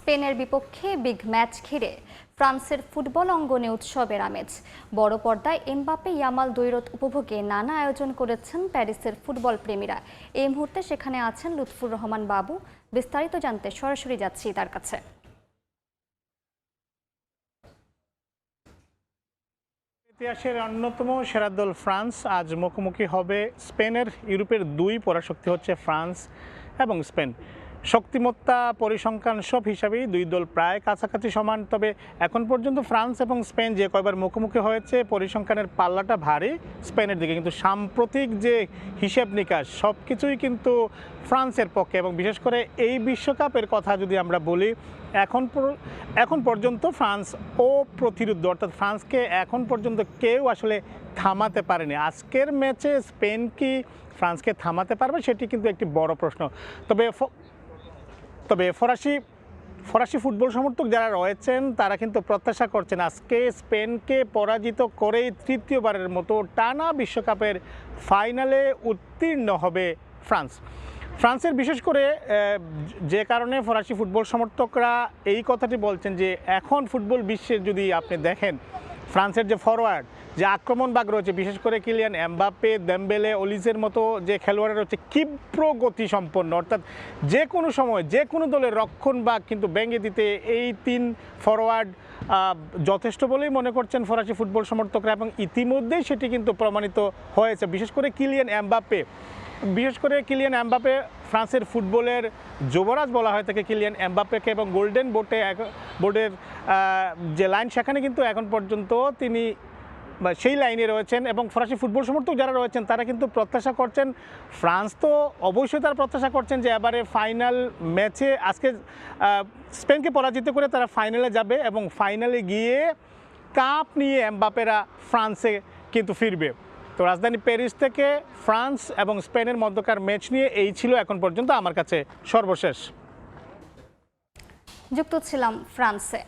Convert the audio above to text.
স্পেনের বিপক্ষে big match ঘিরে ফ্রান্সের ফুটবল অঙ্গনে উৎসবের আমেজ। বড় পর্দায় এমবাপ্পে ইয়ামাল দ্বৈরথ উপভোগে নানা আয়োজন করেছেন প্যারিসের ফুটবল প্রেমীরা। এই মুহূর্তে সেখানে আছেন লুৎফুর রহমান বাবু। বিস্তারিত জানতে সরাসরি যাচ্ছি তার কাছে। ইতিহাসের অন্যতম সেরা দল ফ্রান্স আজ মুখোমুখি হবে স্পেনের। ইউরোপের দুই পরাশক্তি হচ্ছে ফ্রান্স এবং স্পেন। শক্তিমত্তা, পরিসংখ্যান সব হিসাবেই দুই দল প্রায় কাছাকাছি সমান। তবে এখন পর্যন্ত ফ্রান্স এবং স্পেন যে কয়বার মুখোমুখি হয়েছে পরিসংখ্যানের পাল্লাটা ভারী স্পেনের দিকে, কিন্তু সাম্প্রতিক যে হিসেব নিকাশ সব কিছুই কিন্তু ফ্রান্সের পক্ষে। এবং বিশেষ করে এই বিশ্বকাপের কথা যদি আমরা বলি, এখন পর্যন্ত ফ্রান্স অপ্রতিরোধ্য, অর্থাৎ ফ্রান্সকে এখন পর্যন্ত কেউ আসলে থামাতে পারেনি। আজকের ম্যাচে স্পেন কি ফ্রান্সকে থামাতে পারবে, সেটি কিন্তু একটি বড় প্রশ্ন। তবে ফরাসি ফুটবল সমর্থক যারা রয়েছেন তারা কিন্তু প্রত্যাশা করছেন আজকে স্পেনকে পরাজিত করেই তৃতীয়বারের মতো টানা বিশ্বকাপের ফাইনালে উত্তীর্ণ হবে ফ্রান্সের বিশেষ করে যে কারণে ফরাসি ফুটবল সমর্থকরা এই কথাটি বলছেন যে এখন ফুটবল বিশ্বের যদি আপনি দেখেন ফ্রান্সের যে ফরওয়ার্ড, যে আক্রমণভাগ রয়েছে, বিশেষ করে কিলিয়ান এমবাপ্পে, দেমবেলে, অলিজের মতো যে খেলোয়াড়রা রয়েছে ক্ষিপ্র গতি সম্পন্ন, অর্থাৎ যে কোনো সময় যে কোনো দলের রক্ষণভাগ কিন্তু ভেঙে দিতে এই তিন ফরওয়ার্ড যথেষ্ট বলেই মনে করছেন ফরাসি ফুটবল সমর্থকরা। এবং ইতিমধ্যেই সেটি কিন্তু প্রমাণিত হয়েছে। বিশেষ করে কিলিয়ান এমবাপ্পে ফ্রান্সের ফুটবলের যুবরাজ বলা হয় থাকে কিলিয়ান এমবাপ্পেকে, এবং গোল্ডেন বোর্ডের যে লাইন সেখানে কিন্তু এখন পর্যন্ত তিনি সেই লাইনে রয়েছেন। এবং ফরাসি ফুটবল সমর্থক যারা রয়েছেন তারা কিন্তু প্রত্যাশা করছেন, ফ্রান্স তো অবশ্যই তারা প্রত্যাশা করছেন যে এবারে ফাইনাল ম্যাচে আজকে স্পেনকে পরাজিত করে তারা ফাইনালে যাবে এবং ফাইনালে গিয়ে কাপ নিয়ে এমবাপ্পেরা ফ্রান্সে কিন্তু ফিরবে। তো রাজধানী প্যারিস থেকে ফ্রান্স এবং স্পেনের মধ্যকার ম্যাচ নিয়ে এই ছিল এখন পর্যন্ত আমার কাছে সর্বশেষ। যুক্ত ছিলাম ফ্রান্সে।